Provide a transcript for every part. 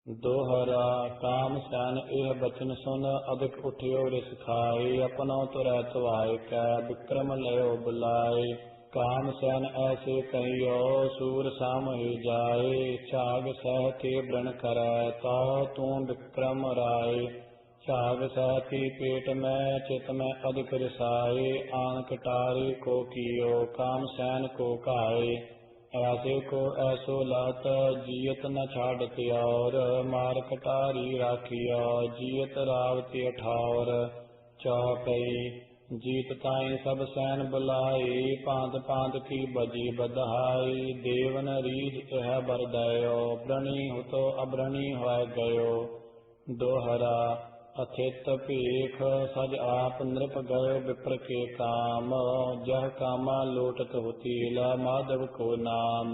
दोहरा काम सैन एह बचन सुन अधिक उठियो रिस खाए अपनो तुरै तुआय कै विक्रम लयो बुलाए। काम सैन ऐसे कहियो सूर साम ही जाए छाग सह के व्रण करै तो तू विक्रम राय। छाग सहती पेट में चित में अधिक रिसाए आन कटारी को कियो काम सैन को काए। ऐसे को ऐसो लात जियत न छाड़त और मार कटारी राखियो जियत रावती अठावर। चौपई जीत ताई सब सैन बुलाई पांत पांत की बजी बधाई देवन रीझ यह बरदयो व्रणी हुतो अब्रणी हो गयो। दोहरा अथित भीख सज आप नृप गयो विप्र के काम जह कामा लोटत होतीला माधव को नाम।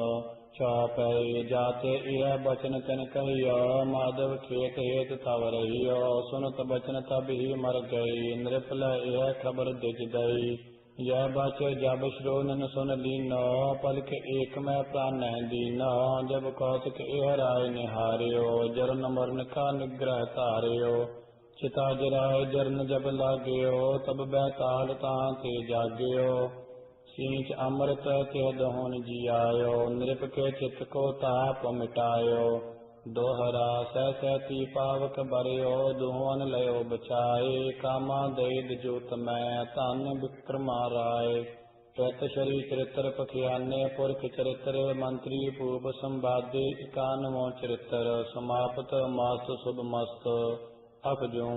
चौपई जाते यह बचन तन कहियो माधव खेत हेत तव रहियो सुनत बचन तब ही मर गई नृप यह खबर दिज गई। यह बच जब श्रोनन सुन लीनो पलक एक में प्राण दीनो जब कौतक यह राय निहारियो जरन मरण का निग्रह तारियो। चिता जराय जरन जब लाग्यो तब बैताल तां ते जाग्यो सींच अमृत तिह दहोन जियायो नृप के चित को ताप मिटायो। दोहरा सह सहती पावक बरयो दुहोन लयो बचाए कामा दईद जोत मैं धन विक्रमा राय। कृत शरी चरित्र पखियाने पुरख चरित्र मंत्री पूप संवादे इकानवो चरित्र समाप्त मस्त शुभ मस्त। अफजूं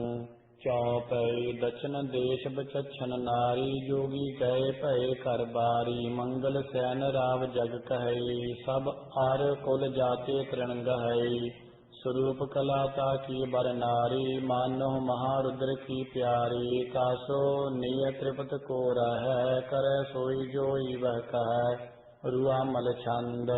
चौपई दक्षिण देश बचछन नारी जोगी गए भय कर बारी मंगल सैन राव जग कहई सब आर कुल जाते तृण गहई। स्वरूप कलाता की बर नारी मानो महारुद्र की प्यारी कासो निय त्रिपत को रह कर सोई जोई वह कह रुआ मल छंद।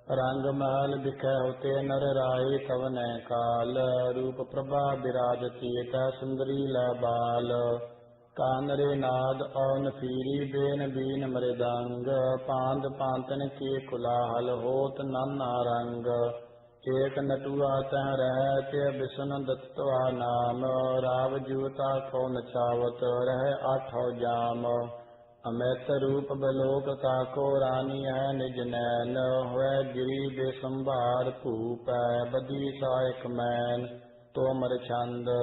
रंग महल बिखै होते नर राय तवन काल रूप प्रभा विराजती तह सुंदरी लै बाल। कानरे नाद औन फीरी बेन बीन मृदंग पांद पांतन के कुलाहल होत नाना रंग। एक नटुआ तह रह ते बिसन दत्तवा नाम राव जुता को नचावत रह आठौ जाम। अमित रूप बलोक ताको रानी है निज नैन हुए गिरी बेसंभार भूप बदी सायक मैन तोमर छंद।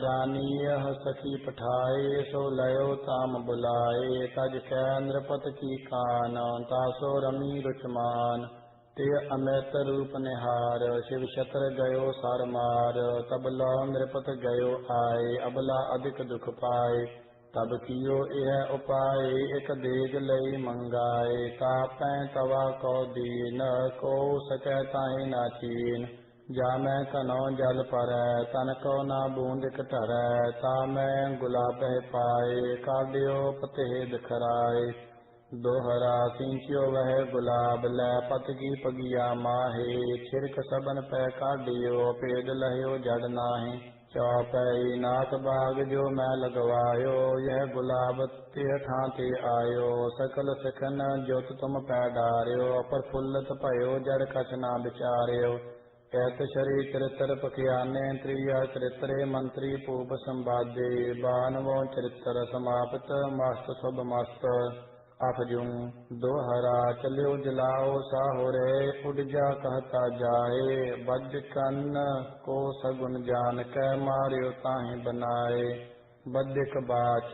रानी यह सखी पठाए सो लयो ताम बुलाए तज कै नृपत की कान तासो रमी रुचमान। ते अमित रूप निहार शिव छत्र गयो सर मार तब लो नृपत गयो आए अबला अधिक दुख पाए। तब कियो यह उपाय एक देग लई मंगाए तापै तवा को दीन को सकै ताहि ना चीन। जामै कनौ जल परੈ तन को ना बूंदिक धरੈ तामै गुलाब पाए काढ़ियो पतेद खराए। दोहरा सिंचियो वह गुलाब लै पत की पगिया माहे छिरक सबन पै काढ़ियो पेद लहियो जड़ नाहि। चौपई नाक बाग जो मैं लगवायो यह गुलाब तिह ठाते आयो सकल सिखन ज्योत तुम पै डार्यो प्रफुल्लत भयो जड़ कछ ना विचार्यो। कहत शरी चरित्र पखियाने त्रिया चरित्रे मंत्री पूप संवादे बानवो चरित्र समाप्त मस्त शुभ मस्त। अफजूं दोहरा चलियो जलाओ साहुरे उड़ जा कहता जाए बज कन्न को सगुन जान कै मारियो ताहि बनाए। बदिक बाच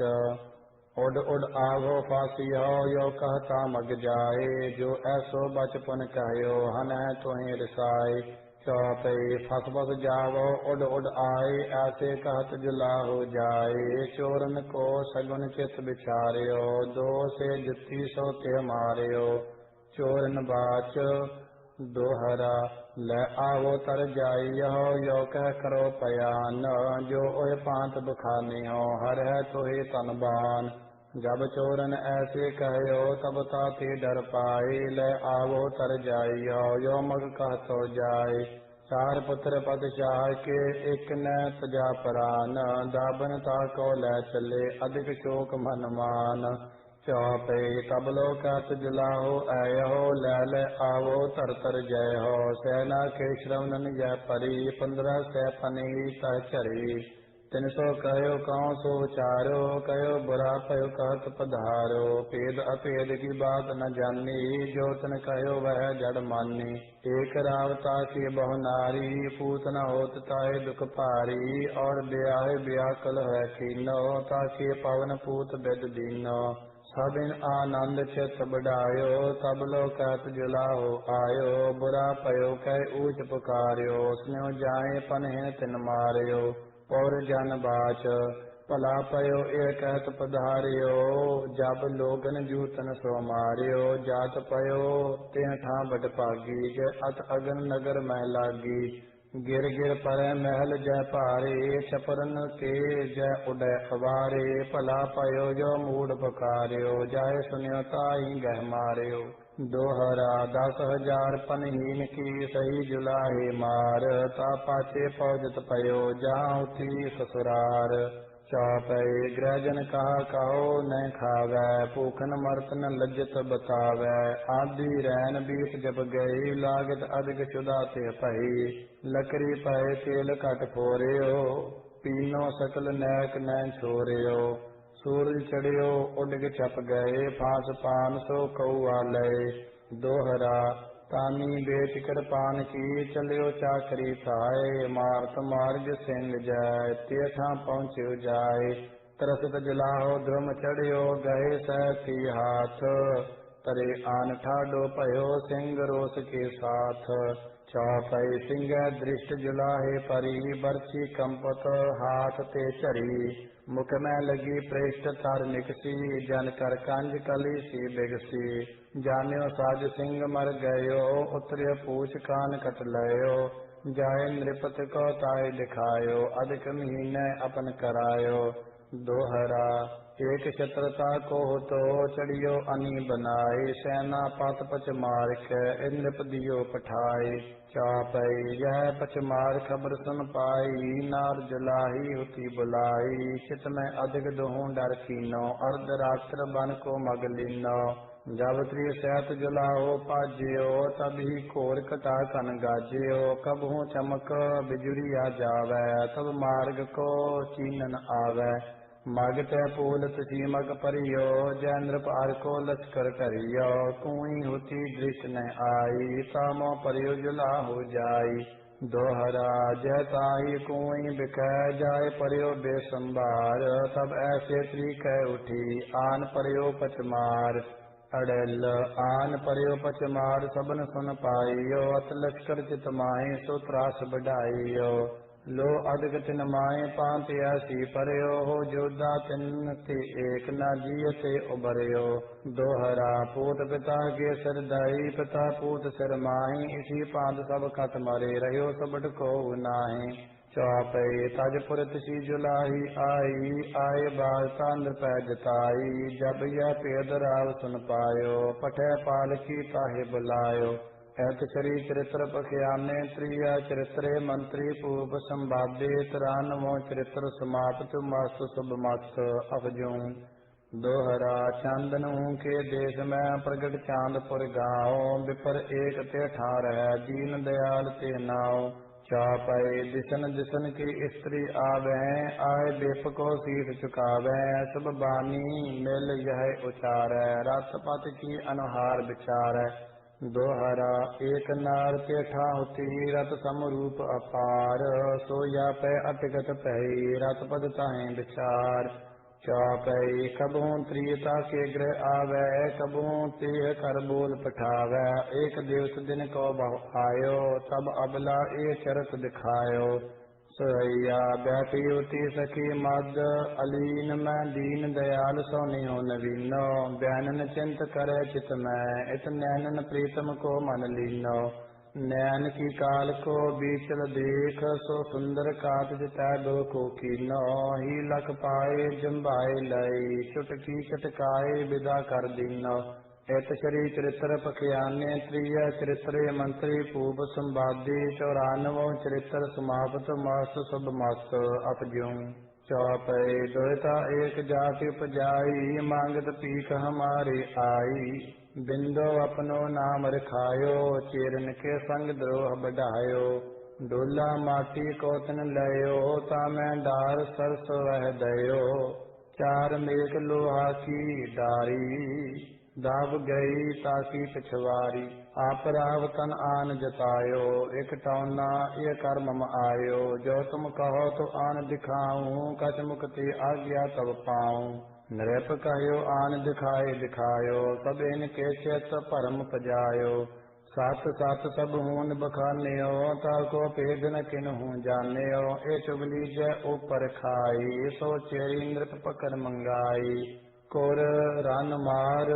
उड़ उड़ आवो फासी हो यो कहता मग जाए जो ऐसो बचपन कहयो हन तुहि रिसाए। चौपई फस फस जावो उड़ उड़ आए ऐसे कहत जुला हो जाए चोरन को सगुन चित बिचारियो दो से जुत्ती सो ते मारियो। चोरन बाच दोहरा ले आवो तर जाइयो यो कह करो पयान जो ओह पांत बुखानी हो हर है तोहे तनबान। जब चोरन ऐसे कहयो तब ताते डर पाए ले आवो तर जाइयो यो मग कहतो जाए। चार पुत्र पद चाह के एक न तजा परान दाबन ताको ले चले अधिक चोक मन मान। चौपे तब लोकत जलाहो आयो लैल आवो तर तर जय हो सेना के श्रवणन जय परी 15 सै पनी तह चरी 300 कहो कौ सो विचारो कहो बुरा पयो कहत पधारो भेद अभेद की बात न जानी जो तन कहो वह जड़ मानी एक रावता की बहु नारी पूत न होत ताहे दुख भारी और ब्याह व्याकुल है कीनो ताकि पवन पूत बेद दीनो सबिन आनंद चित बढ़ायो तब लोकत जुलाहो आयो बुरा पयो कह ऊच पुकार्यो स्नेह जाए पनहिन तिन मार्यो और जन बाच भला पयो ए कहत पधार्यो जब लोगन जूतन सो मार्यो जात पयो तेह ठा बट पागी जय अत अगन नगर में लागी गिर गिर पर महल जय पारे छपरन के जय उदय अवारे भला पयो जो मूड पकार्यो जाय सुनियो ताई गह मार्यो दोहरा 10,000 पनहीन की सही जुलाहे मार ता पाचे पौजत पयो जाऊं थी ससुरार चौपै ग्रहजन कहा कहो न खावै भूखन मरत न लज्जत बतावै आदि रैन बीत जब गई लागत अधिक चुदा ते पही लकड़ी पए तेल घट फोरियो पीनो सकल नैक न छोरियो सूरज चढ़ियो उडग छप गए फांस पान सो कौआ लय दोहरा तानी बेच कर पान की चलियो चाकरी थाए मारत मार्ग सिंग जाय तेठा पहुँच्यो जाय तरसत जलाहो ध्रुम चढ़ियो गए सहती हाथ तरे आन ठाडो पयो सिंह रोस के साथ चौपई सिंह दृष्ट जुलाहे परी बरछी कंपत हाथ ते चरी मुख में लगी प्रेष्ठ तार निकसी जन कर कंज कली सी बिगसी जान्यो साज सिंह मर गयो उतरियो पूछ कान कट लयो जाय नृपत को ताय दिखायो अधिक महीने अपन करायो दोहरा एक शत्रता को तो चढ़ियो अनी बनाए सेना पात पच मार के नृप दियो पठाए चापई यह पच मार खबर सुन पाई नार जलाही होती बुलाई चित में अधिक दोहूं डर कीनो अर्ध रात्र बन को मग लीनो जब त्रि सहत जुलाहो पाजियो तभी कोर कटा कन गाजियो कबहू चमक बिजुरिया जावै तब मार्ग को चीनन आवै मगत पूलत सीमक परियो जय नृप को लश्कर करियो कुई होती दृष्ट न आई तामो परियो जुला हो जाई दोहरा जय ताई कुई बिक जाय परियो बेसंबार तब ऐसे त्रिक उठी आन परियो पचमार अड़ल आन परियो पचमार सबन सुन पाइयो अत लश्कर चित माही सो त्रास बढ़ाइयो लो अधिक तिन माए पांत ऐसी परयो हो जोधा तिन ते एक न जियते उबरयो दोहरा पूत पिता के सिर दाई पिता पूत सिर माही इसी पांत सब खत मरे रहो सबट को नाही चौपे तजपुर सी जुलाही आई आए बाल तांद पै जताई जब यह पेद राव सुन पायो पठे पाल की ताहे बुलायो ऐत श्री चरित्र पखियाने त्रिया चरित्रे मंत्री पूप संवादे तरानवो चरित्र समाप्त मस्त शुभ मस्त अफजूं दोहरा चांदन के देश में प्रगट चांदपुर गाँव विपर एक ते ठार है दीन दयाल ते नाव चापय दिसन दिसन की स्त्री आवे आए बेप को शीश चुकावे शुभ बानी मिल यह उचारै रथ पथ की अनुहार विचार दोहरा एक नार के ठाउती रत समरूप अपार सोया पे अटगत पही रत पद ताहे विचार चौपई कबहू त्रियता के ग्रह आवे कबहू तेह कर बोल पठावे एक दिवस दिन को बहु आयो तब अबला ए चरत दिखायो सोया बैठी उठी सखी मद अलीन में दीन दयाल सोनी हो नवीनो बैनन चिंत करे चित में इत नैनन प्रीतम को मन लीनो नैन की काल को बीचल देख सो सुंदर कात जिता दो को कीनो ही लख पाए जम्बाए लई चुटकी चटकाए विदा कर दीनो एत श्री चरित्र पखियाने त्रिय चरित्रे मंत्री पूप संवादी 94 चरित्र समाप्त मस्त शुभ मस्त अपजूं चौपई दुहिता एक जाति उपजाई, मांगत पीख हमारे आई। बिंदो अपनो नाम रखायो, चेरन के संग द्रोह बढ़ायो। डोला माटी को तन लयो, तामै डार सरस वह दयो। चार मेघ लोहा की डारी, दाब गई ताकी पिछवारी। आप राव तन आन जतायो, एक टौना ये कर्म मम आयो। जो तुम कहो तो आन दिखाऊं, कछ मुक्ति आज्ञा तब पाऊं। नृप कहो आन दिखाए दिखायो, सब इनके चेत परम पजायो। सात सात सब हून बखान्यो, ताको भेद न किन्हूं जान्यो। ए चुगली जय ऊपर खाई, सो चेरी नृप पकड़ मंगाई। कोर रन मार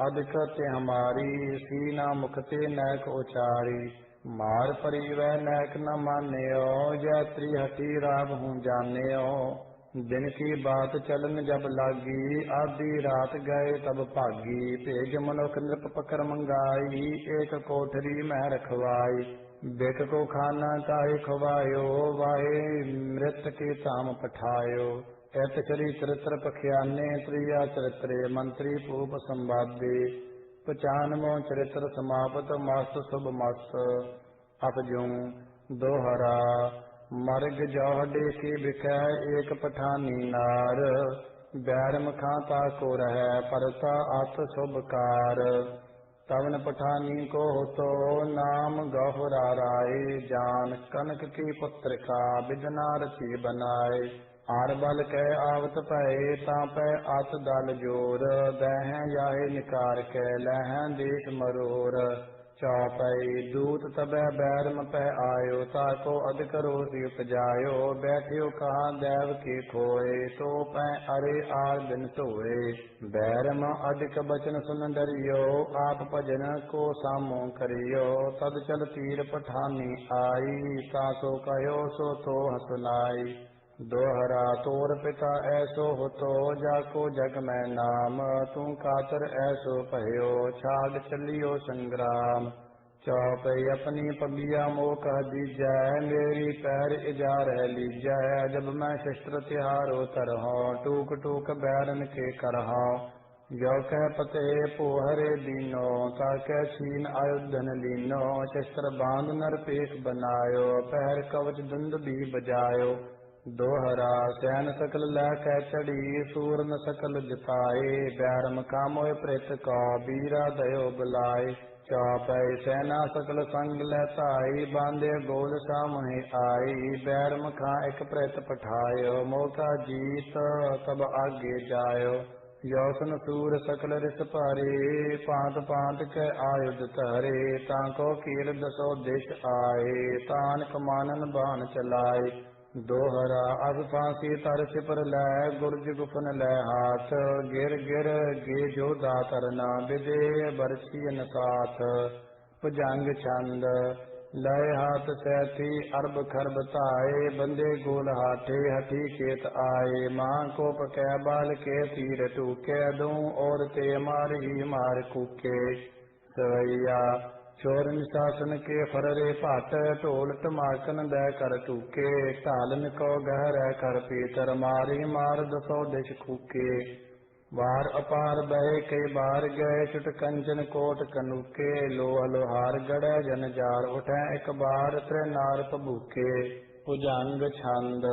अधिक ते हमारी, सीना मुखते नैक उचारी। मार परी वह नैक न मान्यो, जय त्रिहटी राव हूँ जान्यो। दिन की बात चलन जब लागी, आधी रात गए तब भागी। भेज मनुख नृप पकड़ मंगाई, एक कोठरी में रखवाई। बेट को खाना ताहि खवायो, वाहे मृत के ताम पठायो। ऐत श्री चरित्र पखियाने, त्रिया चरित्रे मंत्री पूप संवादे। 95 चरित्र समाप्त, मस्त शुभ मस्त अपजूं दोहरा। मर्ग जौहडे की बिकै, एक पठानी नार। बैरम खाता को रह, परता अत शुभ कार। तवन पठानी को हो तो, नाम गहुरा राय। जान कनक की पुत्र का, बिदना रची बनाए। आर बल कै आवत पए, तापै अत दल जोर। दह याहे निकार कै, लह देश मरोर। चौपई दूत तबै बैरम पै आयो, ताको अधिक रोष उपजायो। बैठियो कहा दैव के खोए, तो पै अरे आर दिन सोए। बैरम अधिक बचन सुन डरियो, आप भजन को सामो करियो। तद चल तीर पठानी आई, तासो कहो सो तो सुनाई। दोहरा तोर पिता ऐसो हो तो, जाको जग में नाम। तू कातर ऐसो भयो, छाग चलियो संग्राम। चौपई अपनी पगिया मोह कह दीजै, मेरी पैर इजार है लीजै। जब मैं शस्त्र तिहारो तरहो, टूक टूक बैरन के करहो। जो कह पते पोहरे दीनो, ताके छीन आयुधन लीनो। शस्त्र बांध नर पेश बनायो, पहर कवच दुंद भी बजायो। दोहरा सैन सकल लै कै चढ़ी, सूरन सकल जिताए। बैरम का मोय प्रेत का, बीरा दयो बुलाए। चौपई सेना सकल संग लैताई, बांधे गोल सामहि आई। बैरम खा एक प्रेत पठायो, मौका जीत तब आगे जायो। यौसन सूर सकल रिस पारे, पांत पांत के आयुध तहरे। ताको कीर दसो दिश आए, तान कमानन बाण चलाए। दोहरा अब फांसी तर सिपर लै, गुरज गुफन लै हाथ। गिर गिर गे जो दातरना, विदे बरछियन साथ। भुजंग छंद लय हाथ सैथी, अरब खरब ताए। बंदे गोल हाथे, हठी खेत आए। महाकोप कै बाल के तीर टूके, दूं और ते मार ही मार कूके। सवैया चोर निशासन के फररे पाट, ढोल टमाकन दै कर टूके। ढालन को गहर कर पीतर, मारी मार दसो दिश कूके। वार अपार बहे कई बार गए, चुट कंचन कोट कनूके। लोह लोहार गड़े जन जार, उठे एक बार त्रै नार पबूके। भुजंग छंद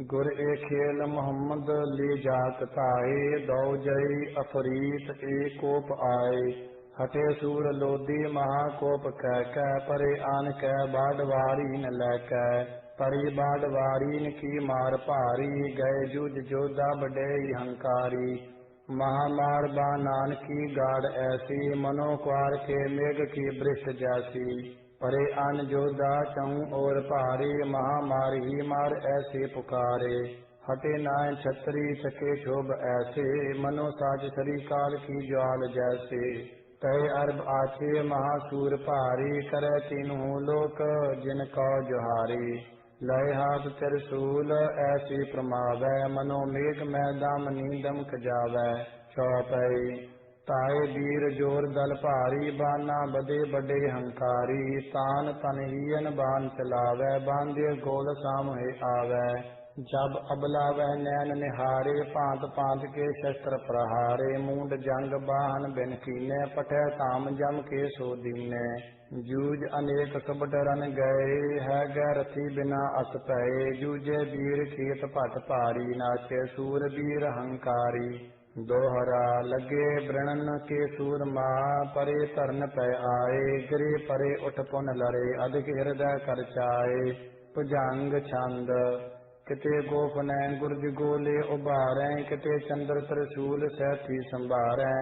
गुर ए खेल मोहम्मद ले जात ताए। दौ जई अफरीत ए कोप आए। हटे सूर लोधी महाकोप कह कै, परे आन कै बाडवारी न लैकै। परी बाडवारीन की मार भारी, गए जूझ जोधा बड़े हंकारी। महामार बानान की गाड़ ऐसी, मनो क्वार के मेघ की वृष्ट जैसी। परे आन जोधा चहु और भारी, महामार ही मार ऐसे पुकारे। हटे नाय छतरी चके शोभ ऐसे, मनो साज सरी काल की ज्वाल जैसे। कहे अरब आछे महासूर भारी, करे तीनों लोक जिनको जोहारी। लय हाथ त्रिशूल ऐसी प्रमावै, मनो मेघ में दामनी दमक जावै। चौपई ताए वीर जोर दल भारी, बाना बदे बड़े हंकारी। तान तन हियन बान चलावै, बांधे गोल सामहे आवै। जब अबला वह नैन निहारे, भांत भांत के शस्त्र प्रहारे। मूंड जंग बाहन बिन कीने, पठै ताम जम के सो दीने। जूझ अनेक सब डरन गए, है गै रथी बिना अस पए। जूझे वीर खेत भट भारी, नाचे सूर वीर हंकारी। दोहरा लगे ब्रणन के सूरमा, परे धरन पै आए। गिरे परे उठ पुन लरे, अधिक हृदय कर चाए। भुजंग छंद किते गोप नैन गुरज गोले उबारै, किते चंद्र त्रिशूल सैथी संभारै।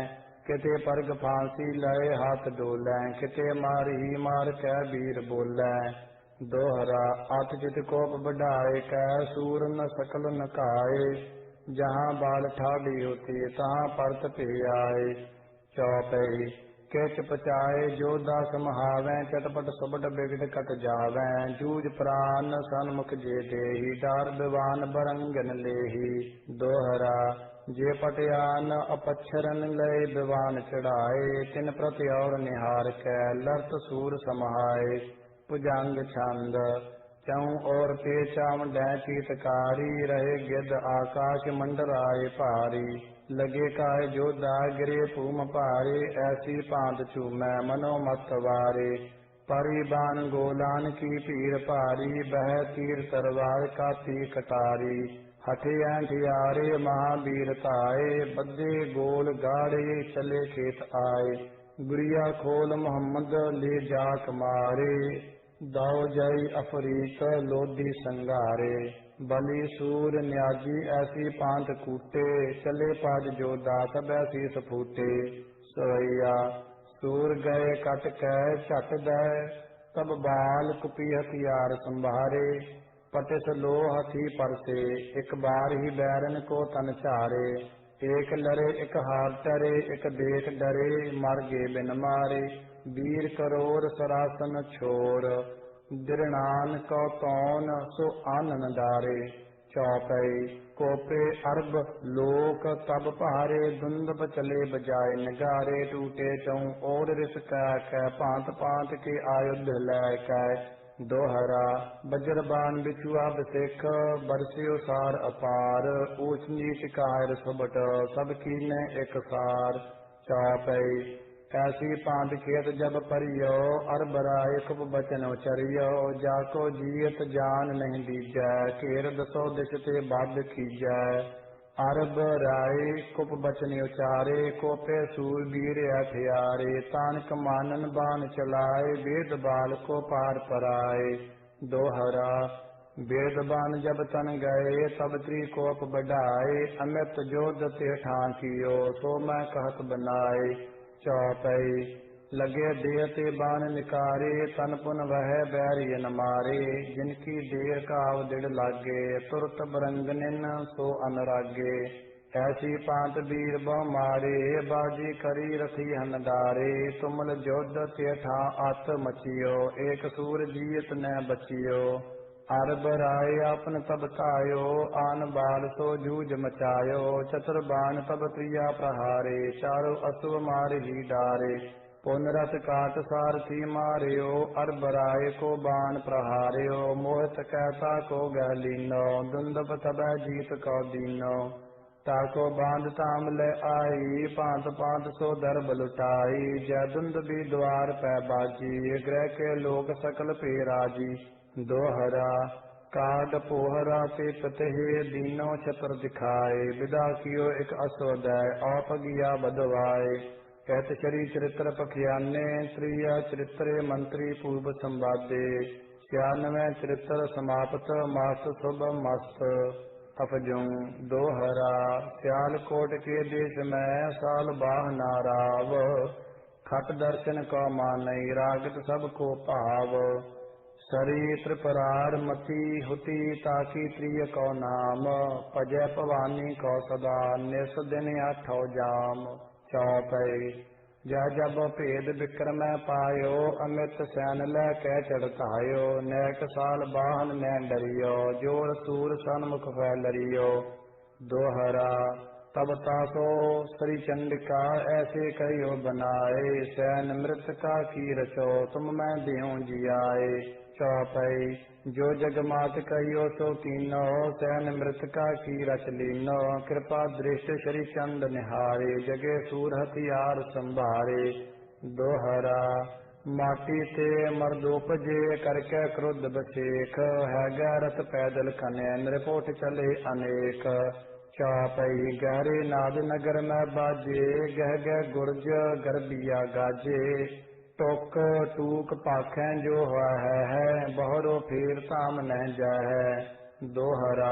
किते परग फांसी लय हाथ डोलै, किते मार ही मार कै वीर बोलै। दोहरा अत चित कोप बढ़ाए, कै सूर न सकल न काए। जहाँ बाल ठाडी होती, तहाँ परत पे आए। चौपई किच पचाए जोधा समहावै, चटपट सुबट बिगड़ कट जावै। जूझ प्राण सन्मुख जे देहि, डार बिवान बरंगन लेहि। दोहरा जे पटियान अपच्छरन लय बिवान चढ़ाए। तिन प्रति और निहार कै, लरत सूर समाये। भुजंग छंद चौं और पे चाम डै चीतकारी। रहे गिद्ध आकाश मंडराए भारी। लगे काय जोधा गिरे भूम भारे, ऐसी भांत चूमै मनोमत वारे। परिबान गोलान की भीड़ भारी, बह तीर तरवार काती कटारी। हठे हथियारे महावीर ताए, बद्धे गोल गाड़े चले खेत आए। गुरिया खोल मोहम्मद ले जाक मारे, दाऊ जय अफरीक लोधी संगारे। बलि सूर न्याजी ऐसी पांत कूटे, चले पाज जोधा सब ऐसी सफूटे। सोया सूर गए कट कै झट दै, तब बाल कुपी हथियार संभारे। पटिस लो हथी परसे, एक बार ही बैरन को तन चारे। एक लरे एक हार टरे, एक देख डरे, मर गे बिन मारे। वीर करोर सरासन छोर, दिरणान को तौन सो आनन डारे। चौपई कोपे अरब लोक तब पहारे, धुंधब चले बजाए निगारे। टूटे चौं और रिस कै, भांत भांत के आयुध लै कै। दोहरा बजरबान बिछुआ बसिख, बरसियो सार अपार। ऊंच नीच कायर सुबट, सब कीने एक सार। चौपई ऐसी पांत खेत जब परियो, अरब राय कुप बचन उचरियो। जाको जीयत जान नहीं दीजै, घेर दसो दिश ते बद कीजै। अरब राय कुप बचन उचारे, कोपे सूर वीर हथियारे। तानक मानन बान चलाए, वेद बाल को पार पराए। दोहरा वेदबान जब तन गए, तब त्रिकोप बढ़ाए। अमित जोध ते ठांकियो, सो मैं कहत बनाए। चौपई लगे देह ते बान निकारे, तन पुन वह बैरियन मारे। जिनकी देह काव दिड़ लागे, तुरत बरंगनिन सो अनुरागे। ऐसी पांत वीर बहु मारे, बाजी करी रथी हन डारे। तुमल जोध ते ठा अत मचियो, एक सूर जीत न बचियो। अरब राय आपन तब तायो, आन बाल सो जूझ मचायो। चतुर बाण तब प्रिया प्रहारे, चारो असुर मार ही डारे। पुनरथ काट सारथी मारियो, अरब राय को बाण प्रहारियो। मोहित कहता को गहलीनो, दुंदब तब जीत को दीनो। ताको बांध ताम ले आई, पांत पांत सो दरब लुटाई। जय दुंद भी द्वार पै बाजी, ग्रह के लोग सकल पे राजी। दोहरा काग पोहरा ते पतहे, दीनो छतर दिखाए। विदा कियो एक असोदय, आप गिया बदवाए। कहत शरी चरित्र पखियाने, त्रिया चरित्रे मंत्री पूर्व संवादे। 96वें चरित्र समाप्त, मास शुभ मस्त अफजूं। दोहरा सियालकोट के देश में, साल बाह नाराव। खट दर्शन को मानई, रागत सब को भाव। सरी त्रिपरार मती हुती, ताकी प्रिय को नाम। पजय भवानी को सदा, निस दिन आठो जाम। चौपई जय जब भेद विक्रम पायो, अमित सैन लै कै चढ़तायो। नैक साल बाहन नैन डरियो, जोर सूर सन्मुख फैलरियो। दोहरा तब तासो श्री चंडिका, ऐसे कहियो बनाए। सैन मृत का की रचो, तुम मैं देहूं जियाए। चौपाई जो जगमात कहियो सो कीनो, सैन मृतका की रच लीनो। कृपा दृष्टि श्री चंद निहारे, जगे सूर हथियार संभारे। दोहरा माटी ते मर्द उपजे, करके क्रुद्ध बसेख। है गैरत पैदल कने, नृपोट चले अनेक। चौपाई गहरे नाद नगर में बाजे, गह गह गुर्ज गरबिया गाजे। टोक टूक पाखें जो हुआ है, बहरो फिर ताम न जाए। दोहरा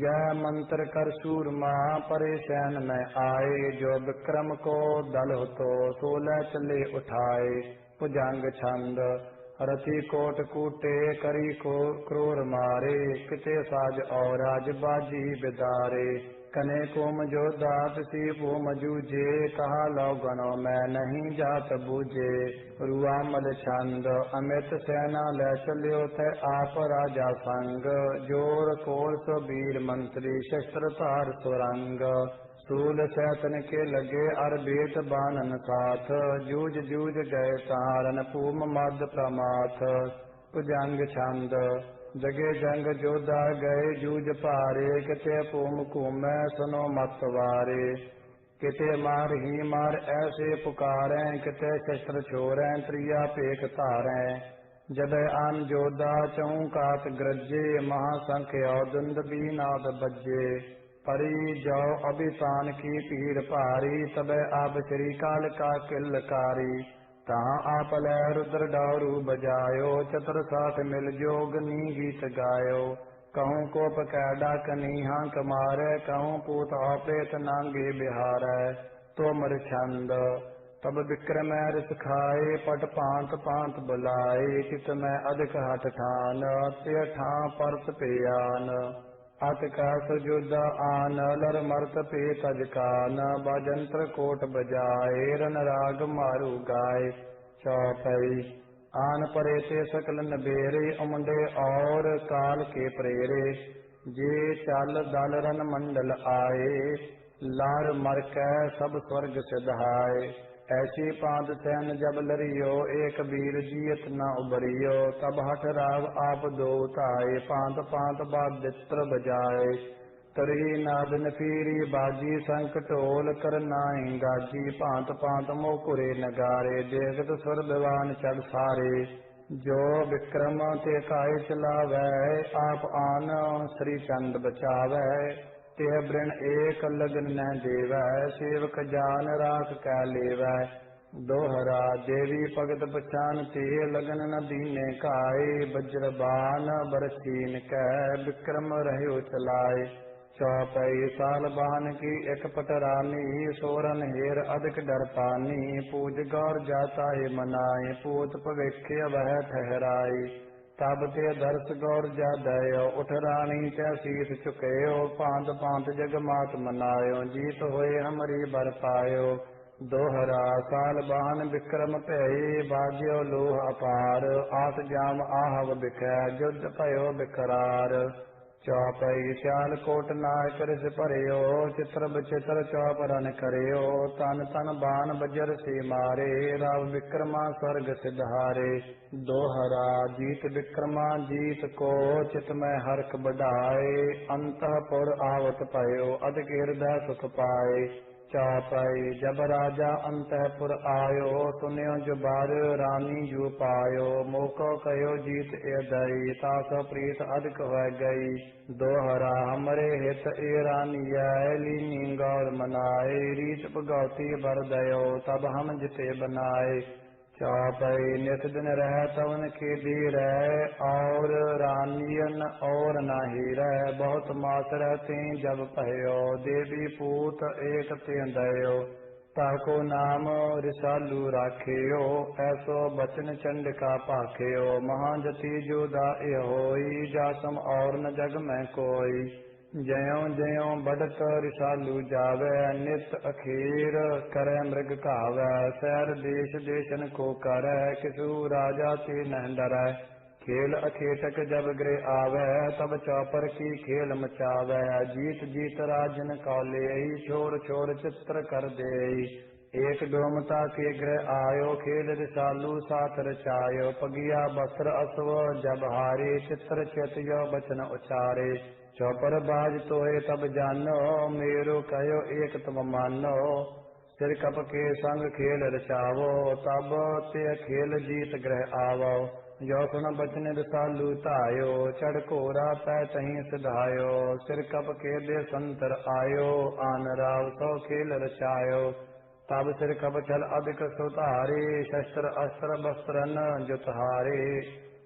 यह मंत्र कर सूरमा, परे सैन में आए। जो विक्रम को दल हो तो, 16 चले उठाए। भुजंग छंद रथी कोट कूटे, करी को क्रूर मारे। किते साज और राज बाजी बिदारे। कने कोम जो दात सी वो मजूजे, कहा लो गणों में नहीं जात बूझे। रुआमल छंद अमित सेना ले चल्यो थे, आप राजा संग। जोर कोर सो वीर मंत्री, शस्त्र तार सुरंग। सूल सैतन के लगे अर बेत बानन साथ, जूझ जूझ गए तारन पूम मद प्रमाथ। भुजंग छंद जगे जंग जोधा गए जूझ पारे। किते पूम कूमै सुनो मतवारे। किते मार ही मार ऐसे पुकारें, किते शस्त्र छोरें त्रिया पेख धारें। जब आन जोधा चौकात ग्रजे, महासंख्य दुंद बीनाद बज्जे। परी जाओ अभितान की पीर भारी, तब आप श्री काल का किलकारी। तहाँ आप लय रुद्र डारू बजायो, चतुर साथ मिल जोग नी गीत गायो। कहूँ कोप कैडा कनी हांक मारे, कहूँ पूत अप्रेत नांगे बिहारै। तो मर छंद तब विक्रम रिस खाए, पट पांत पांत बुलाए। चित में अधिक हठ ठान, ते ठां परत पियान। अत का सुजुद आन, लर मर्त पे तज कान। बाजंत्र कोट बजाए, रन राग मारू गाय। चौपाई आन परे ते सकल नबेरे, उमंडे और काल के प्रेरे। जे चल दल रन मंडल आए, लार मर कै सब स्वर्ग सिधाए। ऐसी पांच सैन जब लरियो, एक वीर जियत न उबरियो। तब हठ राव आप दो ताए, पांत पांत बादित्र बजाए। तरी नादन फीरी बाजी, शंख ढोल कर नाई गाजी। पांत पांत मोकुरे नगारे, देखत सुर दिवान चढ़ सारे। जो विक्रम ते काय चलावै, आप आन श्री चंद बचावै। ते बृण एक लगन न देवै, सेवक जान राख कै लेवै। दोहरा देवी भगत पछान ते, लगन न दीने काए। वज्र बान बरसीन कै, विक्रम रहयो चलाए। चौपाई साल बान की एक पटरानी, सोरन हेर अधिक डर पानी। पूज गौर जाता है मनाए, पूत भविष्य वह ठहराई। तब ते दर्श गौर जा दयो, उठ रानी तै शीस चुकयो। पांत पांत जग मात मनायो, जीत होए हमरी बर पायो। दोहरा साल बान विक्रम भय, बाज्यो लोह अपार। आस जाम आहव बिखै, युद्ध भयो बिकरार। चौपाई श्याल कोट नायक रिस भरियो, चित्र बचित्र चौप रन करियो। तन तन बान बजर से मारे, राव विक्रमा स्वर्ग सिधारे। दोहरा जीत विक्रमा जीत को, चित में हर्क बढ़ाए। अंतःपुर आवत भयो, अधिक हृदय सुख पाए। चौपाई जब राजा अंतःपुर आयो, सुन्यो जुबार रानी जू पायो। मोको कहो जीत ए दई, तासो प्रीत अधिक हो गई। दोहरा हमरे हित ए रानिया, लीनी गौर मनाए। रीत भगवती बर दयो, तब हम जिते बनाए। चौपाई नित दिन रह तवन के धीर, और रानियन और नाही रह। बहुत मास रहते जब भयो, देवी पूत एक ते दयो। ताको नाम रिसालू राखियो, ऐसो बचन चंडिका पाखियो। महाजति जोधा ए होई, जासम और न जग में कोई। ज्यों ज्यों बढ़त रिसालू जावै, नित अखीर करे मृग कहावै। सैर देश देशन को करे, किसु राजा ते न डरै। खेल अखेटक जब गृह आवे, तब चौपर की खेल मचावै। जीत जीत राजन कौले, छोर छोर चित्र कर दे। एक डोमता के गृह आयो, खेल रसालू साथ रचायो। पगिया वस्त्र असव जब हारे, चित्र चितयो बचन उचारे। चौपर बाज तोहे तब जानो, मेरो कहो एक तब मानो। सिर कप के संग खेल रचावो, तब ते खेल जीत ग्रह आवो। जो सुन बचन रसालू तायो, चढ़ कोरा पै तहीं सिधायो। सिर कप के दे संतर आयो, आन राव सौ खेल रचायो। तब सिर कप छल अधिक सुतारे, शस्त्र अस्त्र वस्त्रन जुतहारे।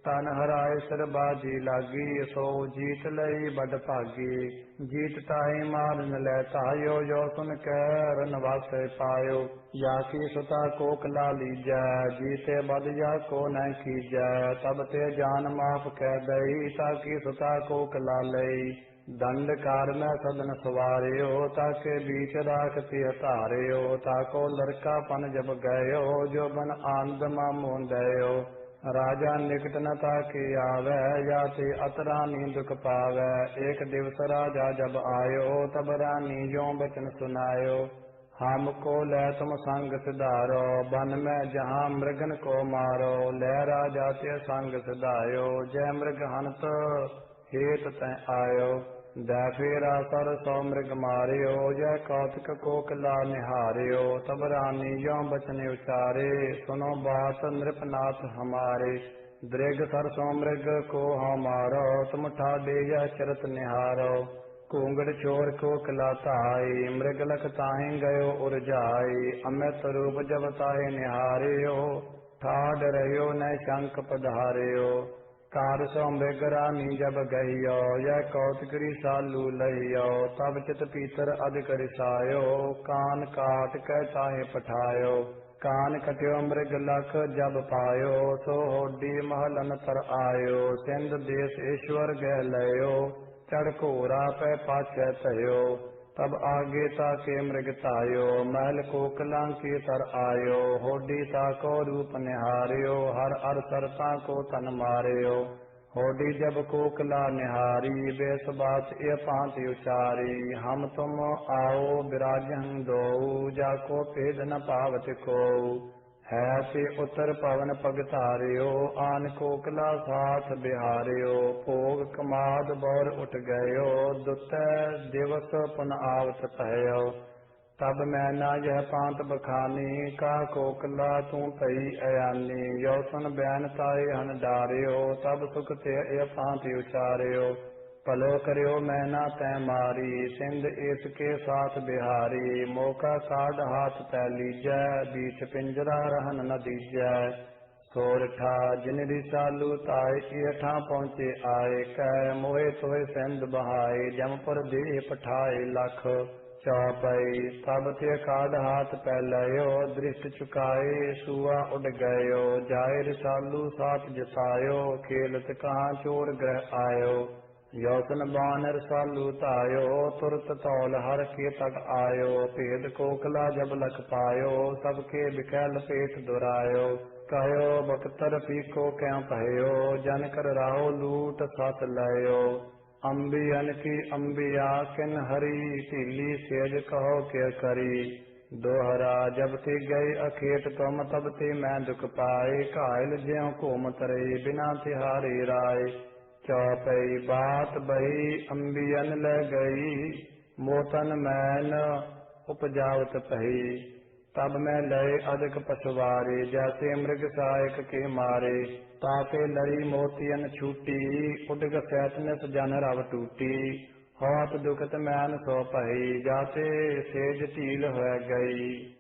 तन हराए सिर बाजी लागी, सो जीत लई बड भागी। जीत ताहि मार न लै तायो, जो सुन कह रनवास पायो। या की सुता कोक ला लीजै, जीते बद या को न कीजै। तब ते जान माफ कह दई, ताकि सुता कोक ला लई। दंड कार में सदन सवारियो, ताके बीच राखती हतारियो। ताको लड़का पन जब गयो, जो बन आनंद मामों दयो। राजा निकट न ताके आवे, जाते अतरानी दुख पावे। एक दिवस राजा जब आयो, तब रानी जो बचन सुनायो। हमको ले तुम संग सिधारो, वन में जहाँ मृगन को मारो। ले राजा ते संग सिधायो, जय मृग हंत हेत तय आयो। दैफेरा सर सौ मृग मारियो, जय कौतक कोकला निहारियो। तब रानी यो बचन उचारे, सुनो बात नृपनाथ हमारे। दृग सर सौ मृग को हमारो, तुम ठाडे यह चरत निहारो। घूंगड़ चोर कोकला ताई, मृग लख ताहि गयो उर्जाई। अमित रूप जब ताहि निहारियो, ठाड रहियो न शंख पधारियो। कार सौ मृग रानी जब गहियो, यह कौतक रिसालू लहियो। तब चित पीतर अधिक रिसायो, कान काट कै ताहि पठायो। कान कट्यो मृग लख जब पायो, सो होडी महलन तर आयो। सिंध देश ईश्वर गह लयो, चढ़ कोरा पै पाछै तयो। तब आगे ताके मृग तायो, महल कोकला के तर आयो। होडी ताको रूप निहारियो, हर अर सरता को तन मारियो। होडी जब कोकला निहारी, बेस बात ए पांति उचारी। हम तुम आओ विराजन दो, जाको भेद न पावत को। है ते उतर पवन पगतारियो, आन कोकला साथ बिहारियो। भोग कमाद बौर उठ गयो, दुत दिवस पुन आवत भयो। तब मैना यह पांत बखानी, का कोकला तू पई अयानी। यो सुन बैन ताए हन डारियो, तब सुख ते ए पांति उचारियो। पलो करियो मैना तै मारी, सिंध इसके साथ बिहारी। मौका काड हाथ तै लीजै, बीच पिंजरा रहन न दीजै। सोरठा जिन रिसालू ताए, एठा पहुँचे आए। कह मोहे तोहे सिंध बहाए, जमपुर देह पठाए लख। चौपई तब ते काड हाथ पै लयो, दृष्ट चुकाए सुआ उड़ गयो। जाए रिसालू साथ जसायो, खेलत कहाँ चोर ग्रह आयो। योसन बानर सालू तायो, तुरत तौल हर के तक आयो। भेद कोकला जब लख पायो, सबके बिकैल पेट दुरायो। कहो बख्तर पीको क्यों भयो, जन कर राहो लूट सत लयो। अम्बियन की अम्बिया किन हरी, ढीली सेज कहो के करी। दोहरा जब ते गई अखेत तुम, तब ते मैं दुख पाए। घायल ज्यों घूम तरई, बिना तिहारी राय। चौपई बात बही अम्बियन ल गई, मोतन मैन उपजावत पही। तब मैं लय अधिक पशुवारे, जैसे मृग सहायक के मारे। ताके लड़ी मोतियन छूटी, उडग सैतनस जन रव टूटी। होत दुखत मैन सो पही, जाते सेज टील हो गई।